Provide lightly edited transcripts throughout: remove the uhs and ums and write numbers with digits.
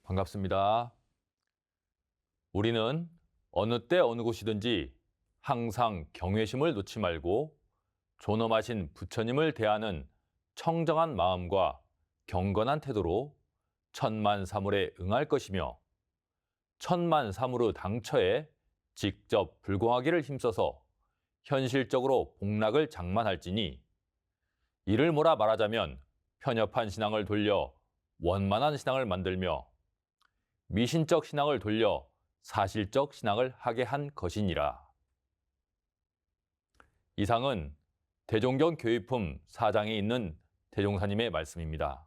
반갑습니다. 우리는 어느 때 어느 곳이든지 항상 경외심을 놓지 말고 존엄하신 부처님을 대하는 청정한 마음과 경건한 태도로 천만사물에 응할 것이며 천만사물의 당처에 직접 불공하기를 힘써서 현실적으로 복락을 장만할지니 이를 몰아 말하자면 편협한 신앙을 돌려 원만한 신앙을 만들며 미신적 신앙을 돌려 사실적 신앙을 하게 한 것이니라. 이상은 대종경 교육품 4장에 있는 대종사님의 말씀입니다.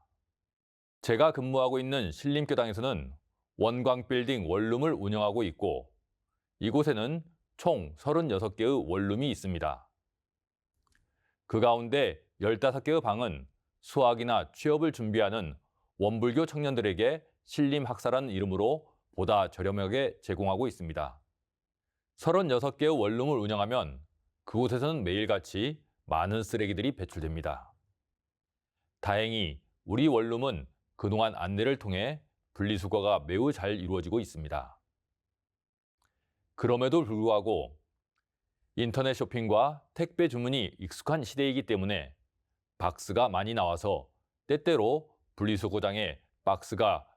제가 근무하고 있는 신림교당에서는 원광빌딩 원룸을 운영하고 있고 이곳에는 총 36개의 원룸이 있습니다. 그 가운데 15개의 방은 수학이나 취업을 준비하는 원불교 청년들에게 신림학사라는 이름으로 보다 저렴하게 제공하고 있습니다. 36개의 원룸을 운영하면 그곳에서는 매일같이 많은 쓰레기들이 배출됩니다. 다행히 우리 원룸은 그동안 안내를 통해 분리수거가 매우 잘 이루어지고 있습니다. 그럼에도 불구하고 인터넷 쇼핑과 택배 주문이 익숙한 시대이기 때문에 박스가 많이 나와서 때때로 분리수거장에 박스가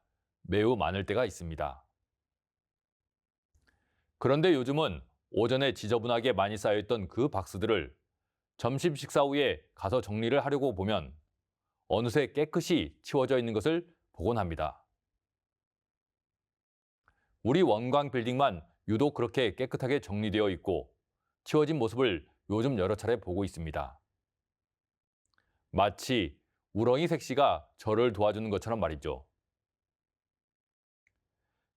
매우 많을 때가 있습니다. 그런데 요즘은 오전에 지저분하게 많이 쌓여있던 그 박스들을 점심 식사 후에 가서 정리를 하려고 보면 어느새 깨끗이 치워져 있는 것을 보곤 합니다. 우리 원광 빌딩만 유독 그렇게 깨끗하게 정리되어 있고 치워진 모습을 요즘 여러 차례 보고 있습니다. 마치 우렁이 색시가 저를 도와주는 것처럼 말이죠.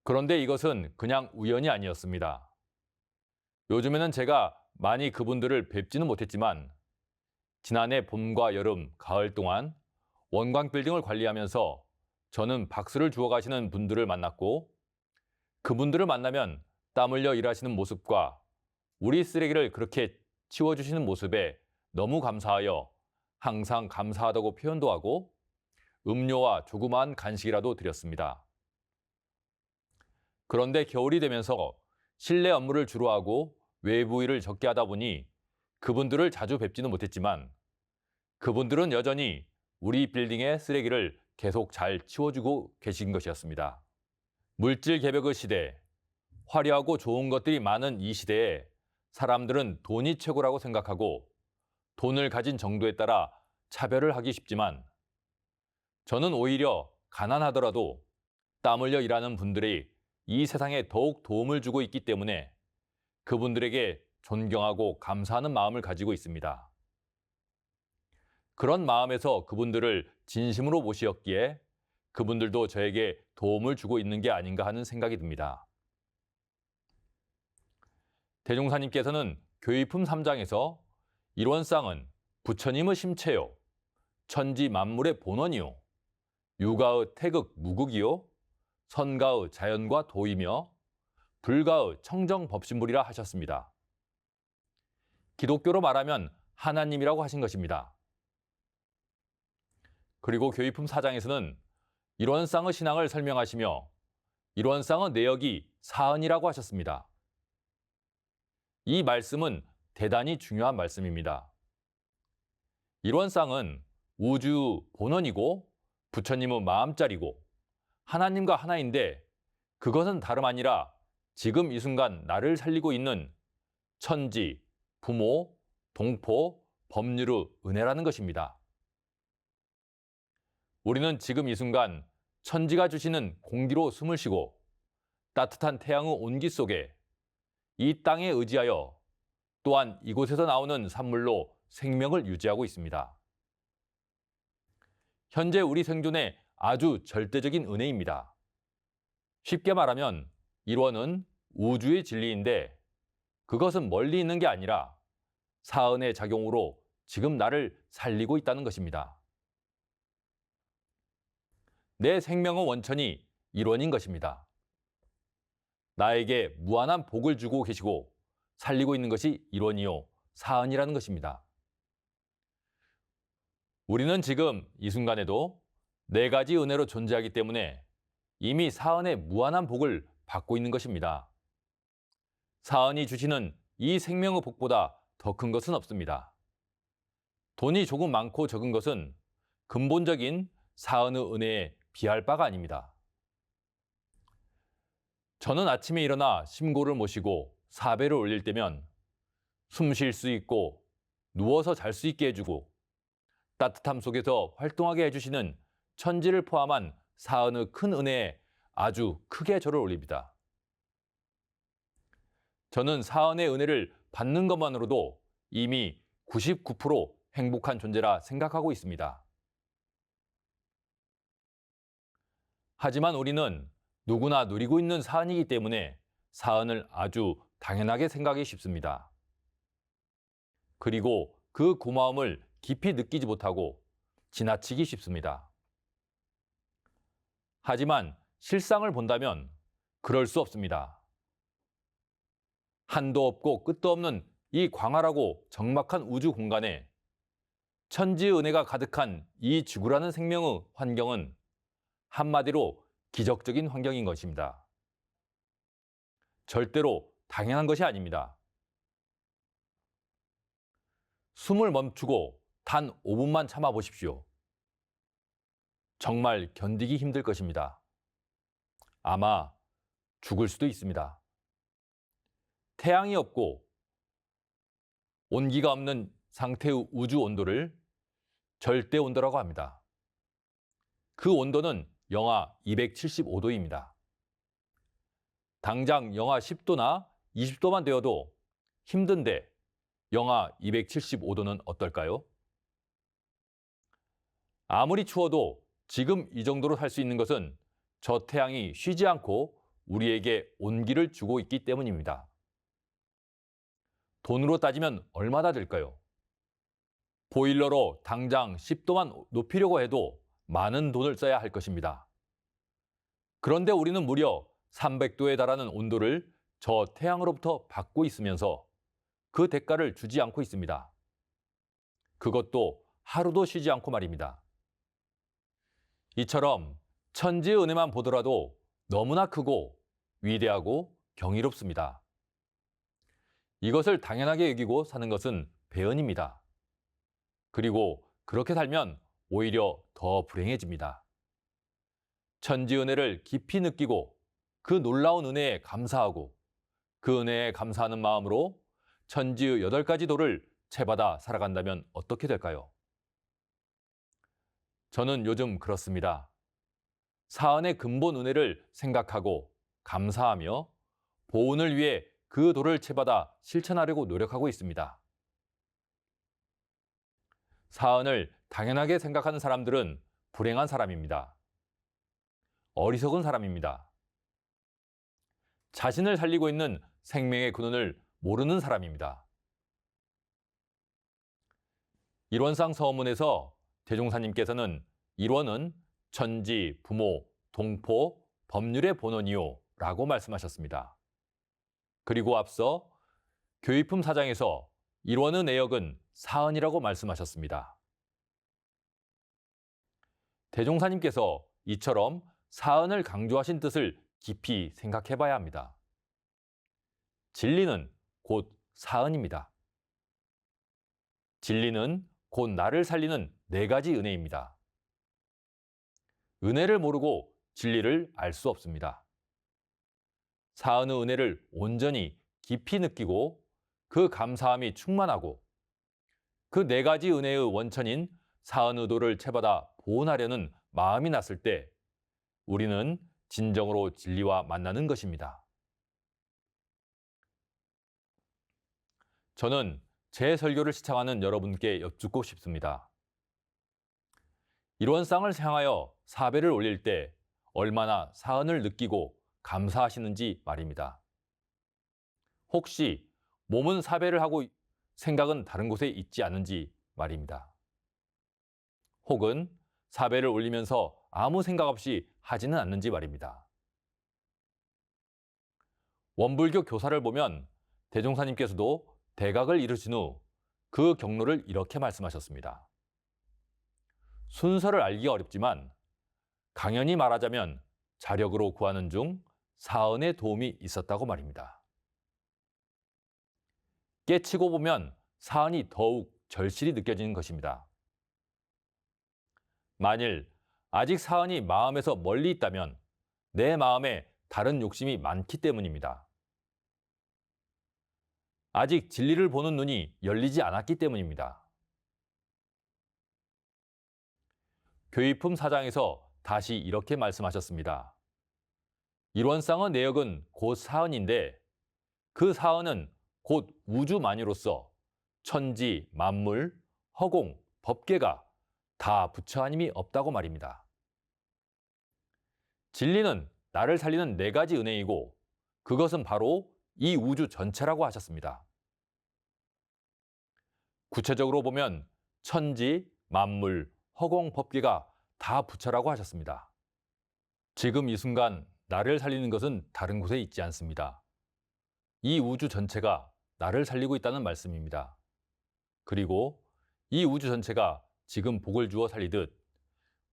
그런데 이것은 그냥 우연이 아니었습니다. 요즘에는 제가 많이 그분들을 뵙지는 못했지만 지난해 봄과 여름, 가을 동안 원광 빌딩을 관리하면서 저는 박수를 주워 가시는 분들을 만났고 그분들을 만나면 땀 흘려 일하시는 모습과 우리 쓰레기를 그렇게 치워주시는 모습에 너무 감사하여 항상 감사하다고 표현도 하고 음료와 조그마한 간식이라도 드렸습니다. 그런데 겨울이 되면서 실내 업무를 주로 하고 외부 일을 적게 하다 보니 그분들을 자주 뵙지는 못했지만 그분들은 여전히 우리 빌딩의 쓰레기를 계속 잘 치워주고 계신 것이었습니다. 물질 개벽의 시대, 화려하고 좋은 것들이 많은 이 시대에 사람들은 돈이 최고라고 생각하고 돈을 가진 정도에 따라 차별을 하기 쉽지만 저는 오히려 가난하더라도 땀 흘려 일하는 분들이 이 세상에 더욱 도움을 주고 있기 때문에 그분들에게 존경하고 감사하는 마음을 가지고 있습니다. 그런 마음에서 그분들을 진심으로 모시었기에 그분들도 저에게 도움을 주고 있는 게 아닌가 하는 생각이 듭니다. 대종사님께서는 교의품 3장에서 일원상은 부처님의 심체요, 천지 만물의 본원이요, 유가의 태극 무극이요, 선가의 자연과 도이며 불가의 청정법신불이라 하셨습니다. 기독교로 말하면 하나님이라고 하신 것입니다. 그리고 교의품 4장에서는 일원상의 신앙을 설명하시며 일원상의 내역이 사언이라고 하셨습니다. 이 말씀은 대단히 중요한 말씀입니다. 일원상은 우주 본원이고 부처님의 마음자리고 하나님과 하나인데 그것은 다름 아니라 지금 이 순간 나를 살리고 있는 천지, 부모, 동포, 법률의 은혜라는 것입니다. 우리는 지금 이 순간 천지가 주시는 공기로 숨을 쉬고 따뜻한 태양의 온기 속에 이 땅에 의지하여 또한 이곳에서 나오는 산물로 생명을 유지하고 있습니다. 현재 우리 생존의 아주 절대적인 은혜입니다. 쉽게 말하면 일원은 우주의 진리인데 그것은 멀리 있는 게 아니라 사은의 작용으로 지금 나를 살리고 있다는 것입니다. 내 생명의 원천이 일원인 것입니다. 나에게 무한한 복을 주고 계시고 살리고 있는 것이 일원이요, 사은이라는 것입니다. 우리는 지금 이 순간에도 네 가지 은혜로 존재하기 때문에 이미 사은의 무한한 복을 받고 있는 것입니다. 사은이 주시는 이 생명의 복보다 더 큰 것은 없습니다. 돈이 조금 많고 적은 것은 근본적인 사은의 은혜에 비할 바가 아닙니다. 저는 아침에 일어나 심고를 모시고 사배를 올릴 때면 숨 쉴 수 있고 누워서 잘 수 있게 해주고 따뜻함 속에서 활동하게 해주시는 천지를 포함한 사은의 큰 은혜에 아주 크게 절을 올립니다. 저는 사은의 은혜를 받는 것만으로도 이미 99% 행복한 존재라 생각하고 있습니다. 하지만 우리는 누구나 누리고 있는 사은이기 때문에 사은을 아주 당연하게 생각하기 쉽습니다. 그리고 그 고마움을 깊이 느끼지 못하고 지나치기 쉽습니다. 하지만 실상을 본다면 그럴 수 없습니다. 한도 없고 끝도 없는 이 광활하고 적막한 우주 공간에 천지의 은혜가 가득한 이 지구라는 생명의 환경은 한마디로 기적적인 환경인 것입니다. 절대로 당연한 것이 아닙니다. 숨을 멈추고 단 5분만 참아 보십시오. 정말 견디기 힘들 것입니다. 아마 죽을 수도 있습니다. 태양이 없고 온기가 없는 상태의 우주 온도를 절대 온도라고 합니다. 그 온도는 영하 275도입니다. 당장 영하 10도나 20도만 되어도 힘든데 영하 275도는 어떨까요? 아무리 추워도 지금 이 정도로 살 수 있는 것은 저 태양이 쉬지 않고 우리에게 온기를 주고 있기 때문입니다. 돈으로 따지면 얼마나 될까요? 보일러로 당장 10도만 높이려고 해도 많은 돈을 써야 할 것입니다. 그런데 우리는 무려 300도에 달하는 온도를 저 태양으로부터 받고 있으면서 그 대가를 주지 않고 있습니다. 그것도 하루도 쉬지 않고 말입니다. 이처럼 천지의 은혜만 보더라도 너무나 크고 위대하고 경이롭습니다. 이것을 당연하게 여기고 사는 것은 배은입니다. 그리고 그렇게 살면 오히려 더 불행해집니다. 천지 은혜를 깊이 느끼고 그 놀라운 은혜에 감사하고 그 은혜에 감사하는 마음으로 천지의 8가지 도를 채받아 살아간다면 어떻게 될까요? 저는 요즘 그렇습니다. 사은의 근본 은혜를 생각하고 감사하며 보은을 위해 그 도를 채받아 실천하려고 노력하고 있습니다. 사은을 당연하게 생각하는 사람들은 불행한 사람입니다. 어리석은 사람입니다. 자신을 살리고 있는 생명의 근원을 모르는 사람입니다. 일원상 서문에서 대종사님께서는 일원은 천지, 부모, 동포, 법률의 본원이요 라고 말씀하셨습니다. 그리고 앞서 교의품 4장에서 일원의 내역은 사은이라고 말씀하셨습니다. 대종사님께서 이처럼 사은을 강조하신 뜻을 깊이 생각해 봐야 합니다. 진리는 곧 사은입니다. 진리는 곧 나를 살리는 4가지 은혜입니다. 은혜를 모르고 진리를 알 수 없습니다. 사은의 은혜를 온전히 깊이 느끼고 그 감사함이 충만하고 그 4가지 은혜의 원천인 사은의 도를 채받아 보온하려는 마음이 났을 때 우리는 진정으로 진리와 만나는 것입니다. 저는 제 설교를 시청하는 여러분께 여쭙고 싶습니다. 일원상을 향하여 사배를 올릴 때 얼마나 사은을 느끼고 감사하시는지 말입니다. 혹시 몸은 사배를 하고 생각은 다른 곳에 있지 않은지 말입니다. 혹은 사배를 올리면서 아무 생각 없이 하지는 않는지 말입니다. 원불교 교사를 보면 대종사님께서도 대각을 이루신 후 그 경로를 이렇게 자력으로 구하는 중 사은의 도움이 있었다고 말입니다. 깨치고 보면 사은이 더욱 절실히 느껴지는 것입니다. 만일 아직 사은이 마음에서 멀리 있다면 내 마음에 다른 욕심이 많기 때문입니다. 아직 진리를 보는 눈이 열리지 않았기 때문입니다. 교의품 4장에서 다시 이렇게 말씀하셨습니다. 일원상의 내역은 곧 사은인데 그 사은은 곧 우주만유로서 천지, 만물, 허공, 법계가 다 부처 아님이 없다고 말입니다. 진리는 나를 살리는 네 가지 은혜이고 그것은 바로 이 우주 전체라고 하셨습니다. 구체적으로 보면 천지, 만물, 허공, 법계가 다 부처라고 하셨습니다. 지금 이 순간 나를 살리는 것은 다른 곳에 있지 않습니다. 이 우주 전체가 나를 살리고 있다는 말씀입니다. 그리고 이 우주 전체가 지금 복을 주어 살리듯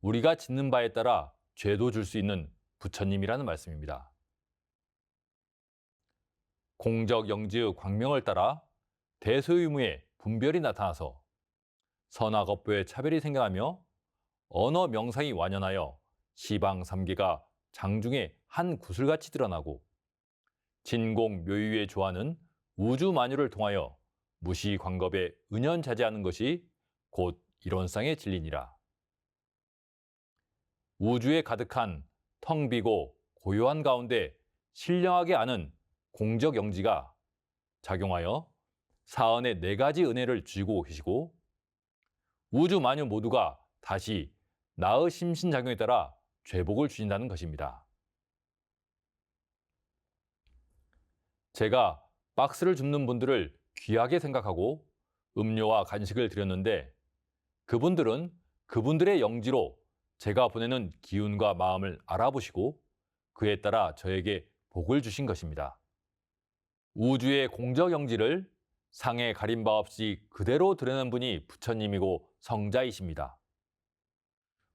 우리가 짓는 바에 따라 죄도 줄 수 있는 부처님이라는 말씀입니다. 공적 영지의 광명을 따라 대소유무의 분별이 나타나서 선악업보의 차별이 생겨나며 언어 명상이 완연하여 시방 삼계가 장중에 한 구슬같이 드러나고 진공 묘유에 조하는 우주 만유를 통하여 무시광겁에 은연자재하는 것이 곧 일원상의 진리니라. 우주에 가득한 텅 비고 고요한 가운데 신령하게 아는 공적 영지가 작용하여 사언의 네 가지 은혜를 쥐고 계시고 우주 만유 모두가 다시 나의 심신작용에 따라 죄복을 주신다는 것입니다. 제가 박스를 줍는 분들을 귀하게 생각하고 음료와 간식을 드렸는데 그분들은 그분들의 영지로 제가 보내는 기운과 마음을 알아보시고 그에 따라 저에게 복을 주신 것입니다. 우주의 공적 영지를 상에 가린 바 없이 그대로 드러내는 분이 부처님이고 성자이십니다.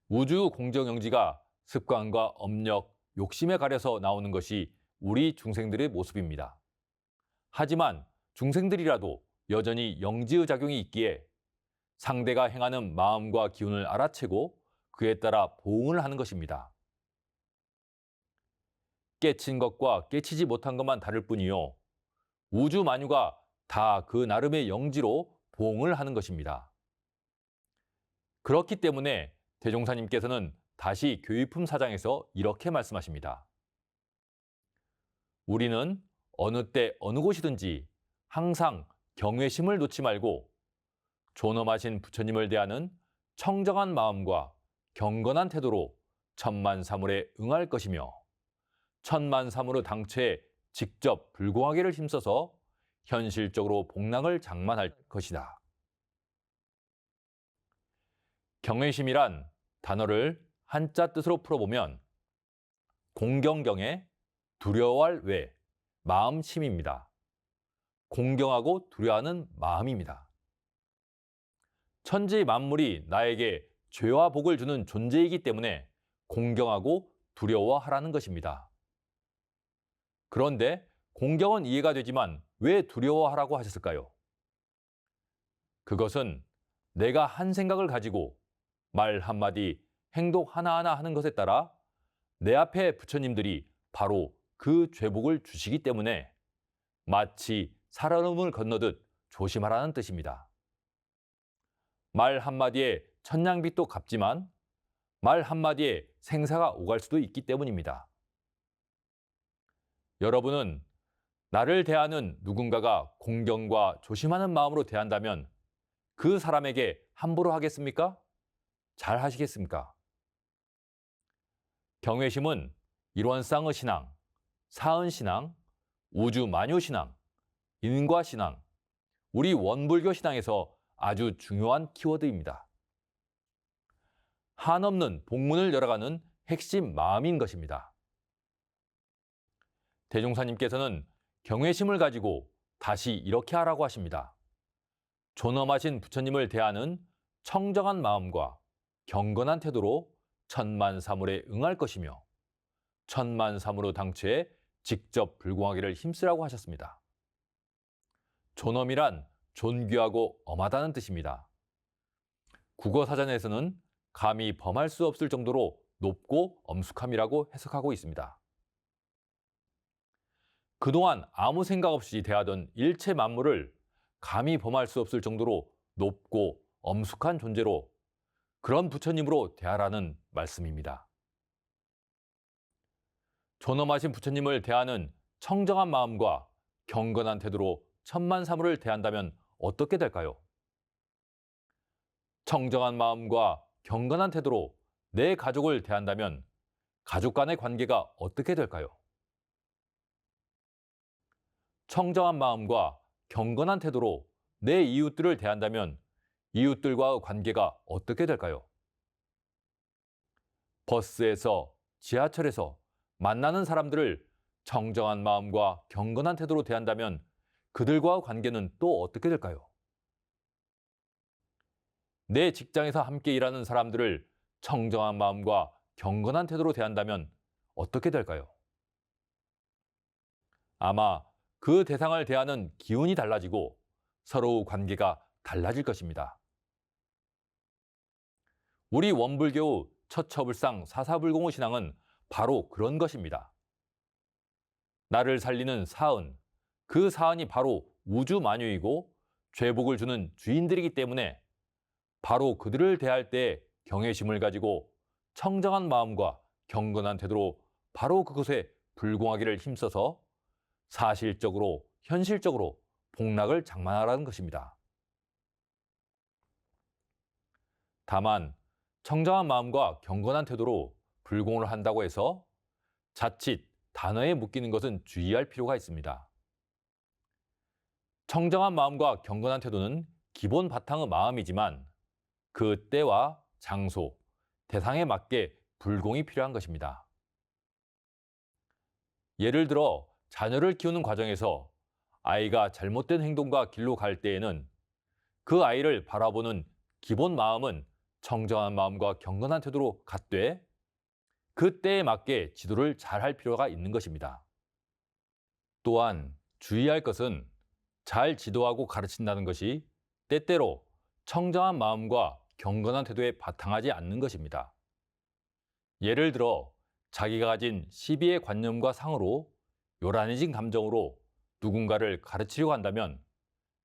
우주 공적 영지가 습관과 업력, 욕심에 가려서 나오는 것이 우리 중생들의 모습입니다. 하지만 중생들이라도 여전히 영지의 작용이 있기에 상대가 행하는 마음과 기운을 알아채고 그에 따라 보응을 하는 것입니다. 깨친 것과 깨치지 못한 것만 다를 뿐이요. 우주 만유가 다 그 나름의 영지로 보응을 하는 것입니다. 그렇기 때문에 대종사님께서는 다시 교의품 4장에서 이렇게 말씀하십니다. 우리는 어느 때 어느 곳이든지 항상 경외심을 놓지 말고 존엄하신 부처님을 대하는 청정한 마음과 경건한 태도로 천만사물에 응할 것이며 천만사물의 당체에 직접 불공하게를 힘써서 현실적으로 복락을 장만할 것이다. 경외심이란 단어를 한자 뜻으로 풀어보면 공경경에 두려워할 외 마음심입니다. 공경하고 두려워하는 마음입니다. 천지 만물이 나에게 죄와 복을 주는 존재이기 때문에 공경하고 두려워하라는 것입니다. 그런데 공경은 이해가 되지만 왜 두려워하라고 하셨을까요? 그것은 내가 한 생각을 가지고 말 한마디, 행동 하나하나 하는 것에 따라 내 앞에 부처님들이 바로 그 죄복을 주시기 때문에 마치 살얼음을 건너듯 조심하라는 뜻입니다. 말 한마디에 천냥빚도 갚지만 말 한마디에 생사가 오갈 수도 있기 때문입니다. 여러분은 나를 대하는 누군가가 공경과 조심하는 마음으로 대한다면 그 사람에게 함부로 하겠습니까? 잘 하시겠습니까? 경외심은 일원상의 신앙, 사은신앙, 우주만유신앙, 인과신앙, 우리 원불교 신앙에서 아주 중요한 키워드입니다. 한없는 복문을 열어가는 핵심 마음인 것입니다. 대종사님께서는 경외심을 가지고 다시 이렇게 하라고 하십니다. 존엄하신 부처님을 대하는 청정한 마음과 경건한 태도로 천만사물에 응할 것이며 천만삼으로 당최해 직접 불공하기를 힘쓰라고 하셨습니다. 존엄이란 존귀하고 엄하다는 뜻입니다. 국어사전에서는 감히 범할 수 없을 정도로 높고 엄숙함이라고 해석하고 있습니다. 그동안 아무 생각 없이 대하던 일체 만물을 감히 범할 수 없을 정도로 높고 엄숙한 존재로 그런 부처님으로 대하라는 말씀입니다. 존엄하신 부처님을 대하는 청정한 마음과 경건한 태도로 천만사물을 대한다면 어떻게 될까요? 청정한 마음과 경건한 태도로 내 가족을 대한다면 가족 간의 관계가 어떻게 될까요? 청정한 마음과 경건한 태도로 내 이웃들을 대한다면 이웃들과의 관계가 어떻게 될까요? 버스에서, 지하철에서 만나는 사람들을 청정한 마음과 경건한 태도로 대한다면 그들과의 관계는 또 어떻게 될까요? 내 직장에서 함께 일하는 사람들을 청정한 마음과 경건한 태도로 대한다면 어떻게 될까요? 아마 그 대상을 대하는 기운이 달라지고 서로 관계가 달라질 것입니다. 우리 원불교의 처처불상 사사불공의 신앙은 바로 그런 것입니다. 나를 살리는 사은, 그 사은이 바로 우주 만유이고 죄복을 주는 주인들이기 때문에 바로 그들을 대할 때 경외심을 가지고 청정한 마음과 경건한 태도로 바로 그곳에 불공하기를 힘써서 사실적으로, 현실적으로 복락을 장만하라는 것입니다. 다만 청정한 마음과 경건한 태도로 불공을 한다고 해서 자칫 단어에 묶이는 것은 주의할 필요가 있습니다. 청정한 마음과 경건한 태도는 기본 바탕의 마음이지만 그 때와 장소, 대상에 맞게 불공이 필요한 것입니다. 예를 들어 자녀를 키우는 과정에서 아이가 잘못된 행동과 길로 갈 때에는 그 아이를 바라보는 기본 마음은 청정한 마음과 경건한 태도로 갖되 그 때에 맞게 지도를 잘 할 필요가 있는 것입니다. 또한 주의할 것은 잘 지도하고 가르친다는 것이 때때로 청정한 마음과 경건한 태도에 바탕하지 않는 것입니다. 예를 들어 자기가 가진 시비의 관념과 상으로 요란해진 감정으로 누군가를 가르치려고 한다면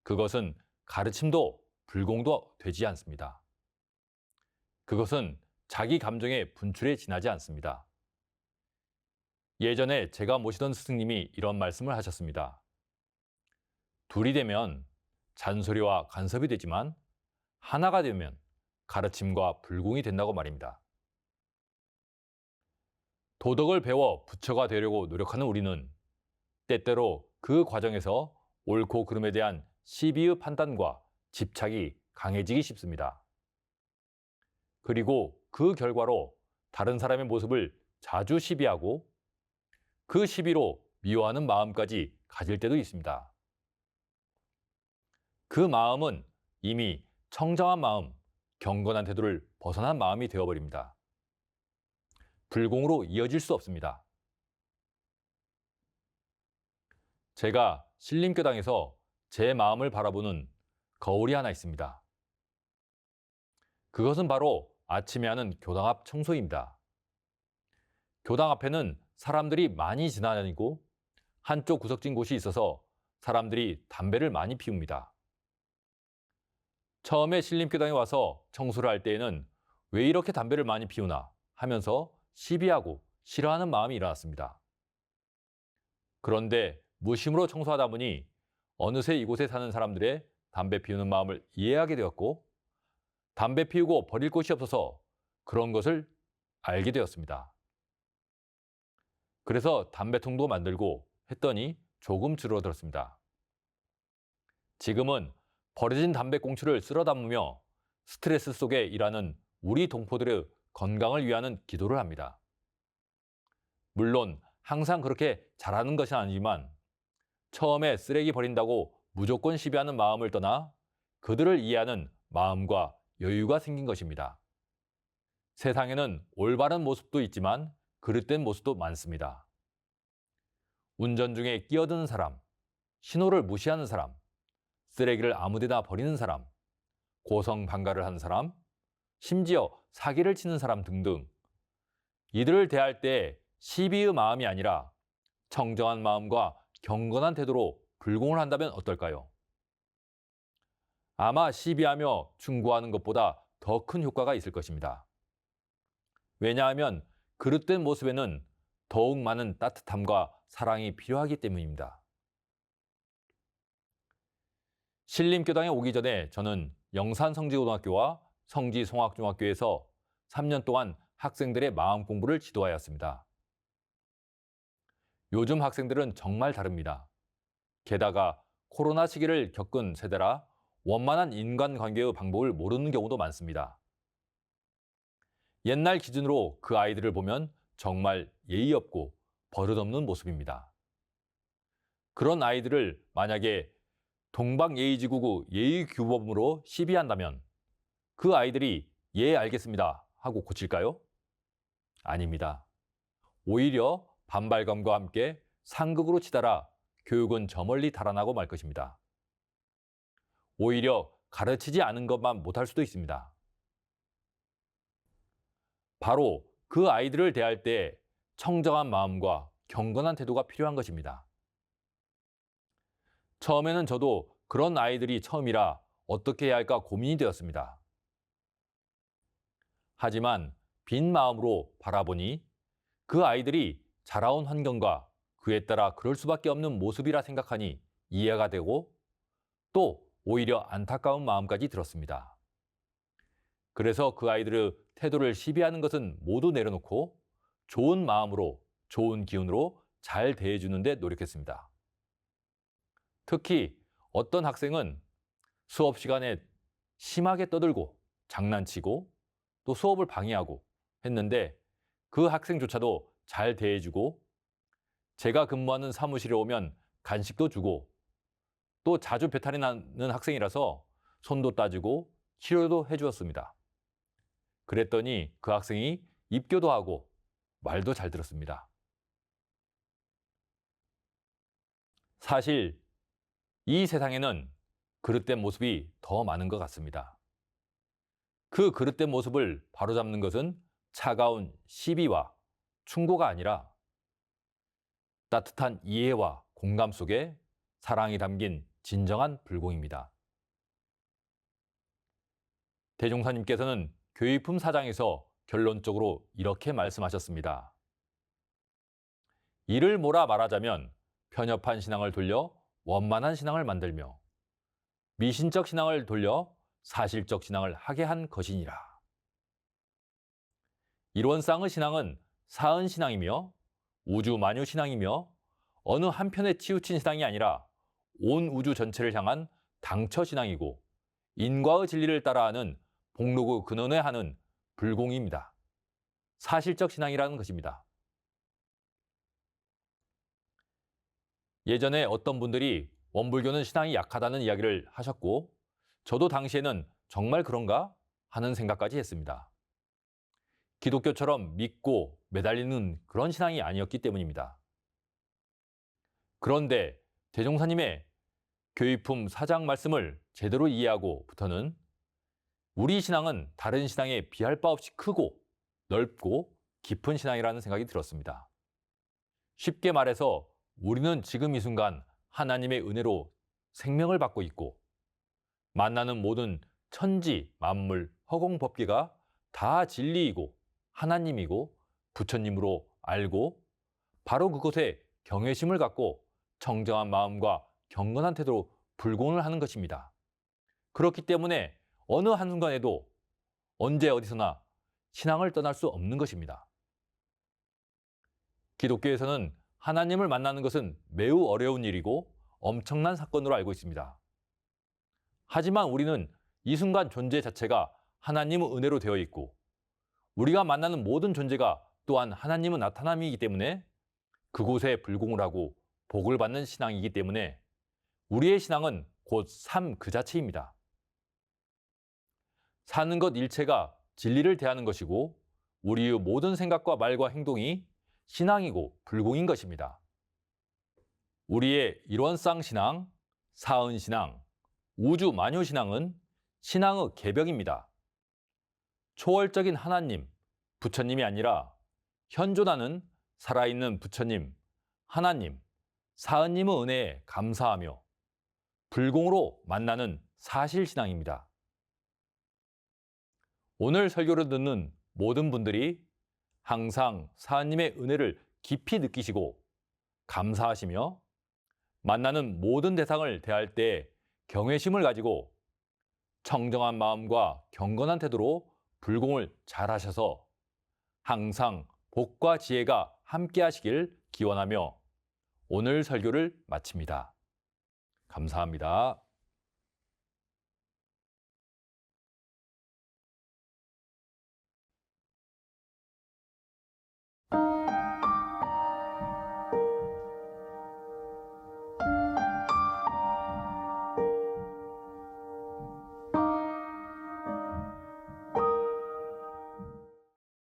그것은 가르침도 불공도 되지 않습니다. 그것은 자기 감정의 분출에 지나지 않습니다. 예전에 제가 모시던 스승님이 이런 말씀을 하셨습니다. 둘이 되면 잔소리와 간섭이 되지만 하나가 되면 가르침과 불공이 된다고 말입니다. 도덕을 배워 부처가 되려고 노력하는 우리는 때때로 그 과정에서 옳고 그름에 대한 시비의 판단과 집착이 강해지기 쉽습니다. 그리고 그 결과로 다른 사람의 모습을 자주 시비하고 그 시비로 미워하는 마음까지 가질 때도 있습니다. 그 마음은 이미 청정한 마음, 경건한 태도를 벗어난 마음이 되어버립니다. 불공으로 이어질 수 없습니다. 제가 신림교당에서 제 마음을 바라보는 거울이 하나 있습니다. 그것은 바로 아침에 하는 교당 앞 청소입니다. 교당 앞에는 사람들이 많이 지나다니고 한쪽 구석진 곳이 있어서 사람들이 담배를 많이 피웁니다. 처음에 신림교당에 와서 청소를 할 때에는 왜 이렇게 담배를 많이 피우나 하면서 시비하고 싫어하는 마음이 일어났습니다. 그런데 무심으로 청소하다 보니 어느새 이곳에 사는 사람들의 담배 피우는 마음을 이해하게 되었고 담배 피우고 버릴 곳이 없어서 그런 것을 알게 되었습니다. 그래서 담배통도 만들고 했더니 조금 줄어들었습니다. 지금은 버려진 담배꽁초를 쓸어 담으며 스트레스 속에 일하는 우리 동포들의 건강을 위하는 기도를 합니다. 물론 항상 그렇게 잘하는 것은 아니지만 처음에 쓰레기 버린다고 무조건 시비하는 마음을 떠나 그들을 이해하는 마음과 여유가 생긴 것입니다. 세상에는 올바른 모습도 있지만 그릇된 모습도 많습니다. 운전 중에 끼어드는 사람, 신호를 무시하는 사람, 쓰레기를 아무데나 버리는 사람, 고성방가를 하는 사람, 심지어 사기를 치는 사람 등등 이들을 대할 때 시비의 마음이 아니라 청정한 마음과 경건한 태도로 불공을 한다면 어떨까요? 아마 시비하며 충고하는 것보다 더 큰 효과가 있을 것입니다. 왜냐하면 그릇된 모습에는 더욱 많은 따뜻함과 사랑이 필요하기 때문입니다. 신림교당에 오기 전에 저는 영산성지고등학교와 성지송학중학교에서 3년 동안 학생들의 마음 공부를 지도하였습니다. 요즘 학생들은 정말 다릅니다. 게다가 코로나 시기를 겪은 세대라 원만한 인간관계의 방법을 모르는 경우도 많습니다. 옛날 기준으로 그 아이들을 보면 정말 예의 없고 버릇없는 모습입니다. 그런 아이들을 만약에 동방예의지구구 예의규범으로 시비한다면 그 아이들이 예 알겠습니다 하고 고칠까요? 아닙니다. 오히려 반발감과 함께 상극으로 치달아 교육은 저 멀리 달아나고 말 것입니다. 오히려 가르치지 않은 것만 못할 수도 있습니다. 바로 그 아이들을 대할 때 청정한 마음과 경건한 태도가 필요한 것입니다. 처음에는 저도 그런 아이들이 처음이라 어떻게 해야 할까 고민이 되었습니다. 하지만 빈 마음으로 바라보니 그 아이들이 자라온 환경과 그에 따라 그럴 수밖에 없는 모습이라 생각하니 이해가 되고 또 오히려 안타까운 마음까지 들었습니다. 그래서 그 아이들의 태도를 시비하는 것은 모두 내려놓고 좋은 마음으로, 좋은 기운으로 잘 대해주는 데 노력했습니다. 특히 어떤 학생은 수업 시간에 심하게 떠들고 장난치고 또 수업을 방해하고 했는데 그 학생조차도 잘 대해주고 제가 근무하는 사무실에 오면 간식도 주고 또 자주 배탈이 나는 학생이라서 손도 따주고 치료도 해주었습니다. 그랬더니 그 학생이 입교도 하고 말도 잘 들었습니다. 사실 이 세상에는 그릇된 모습이 더 많은 것 같습니다. 그 그릇된 모습을 바로잡는 것은 차가운 시비와 충고가 아니라 따뜻한 이해와 공감 속에 사랑이 담긴 진정한 불공입니다. 대종사님께서는 교육품 4장에서 결론적으로 이렇게 말씀하셨습니다. 이를 몰아 말하자면 편협한 신앙을 돌려 원만한 신앙을 만들며 미신적 신앙을 돌려 사실적 신앙을 하게 한 것이니라. 이론상의 신앙은 사은 신앙이며 우주 만유 신앙이며 어느 한편에 치우친 신앙이 아니라 온 우주 전체를 향한 당처 신앙이고 인과의 진리를 따라하는 복록의 근원에 하는 불공입니다. 사실적 신앙이라는 것입니다. 예전에 어떤 분들이 원불교는 신앙이 약하다는 이야기를 하셨고 저도 당시에는 정말 그런가 하는 생각까지 했습니다. 기독교처럼 믿고 매달리는 그런 신앙이 아니었기 때문입니다. 그런데 대종사님의 교육품 4장 말씀을 제대로 이해하고부터는 우리 신앙은 다른 신앙에 비할 바 없이 크고 넓고 깊은 신앙이라는 생각이 들었습니다. 쉽게 말해서 우리는 지금 이 순간 하나님의 은혜로 생명을 받고 있고 만나는 모든 천지, 만물, 허공법계가 다 진리이고 하나님이고 부처님으로 알고 바로 그곳에 경외심을 갖고 청정한 마음과 경건한 태도로 불공을 하는 것입니다. 그렇기 때문에 어느 한순간에도 언제 어디서나 신앙을 떠날 수 없는 것입니다. 기독교에서는 하나님을 만나는 것은 매우 어려운 일이고 엄청난 사건으로 알고 있습니다. 하지만 우리는 이 순간 존재 자체가 하나님의 은혜로 되어 있고 우리가 만나는 모든 존재가 또한 하나님의 나타남이기 때문에 그곳에 불공을 하고 복을 받는 신앙이기 때문에 우리의 신앙은 곧 삶 그 자체입니다. 사는 것 일체가 진리를 대하는 것이고 우리의 모든 생각과 말과 행동이 신앙이고 불공인 것입니다. 우리의 일원상 신앙, 사은 신앙, 우주 만유 신앙은 신앙의 개벽입니다. 초월적인 하나님, 부처님이 아니라 현존하는 살아있는 부처님, 하나님, 사은님의 은혜에 감사하며 불공으로 만나는 사실신앙입니다. 오늘 설교를 듣는 모든 분들이 항상 사은님의 은혜를 깊이 느끼시고 감사하시며 만나는 모든 대상을 대할 때 경외심을 가지고 청정한 마음과 경건한 태도로 불공을 잘하셔서 항상 복과 지혜가 함께 하시길 기원하며 오늘 설교를 마칩니다. 감사합니다.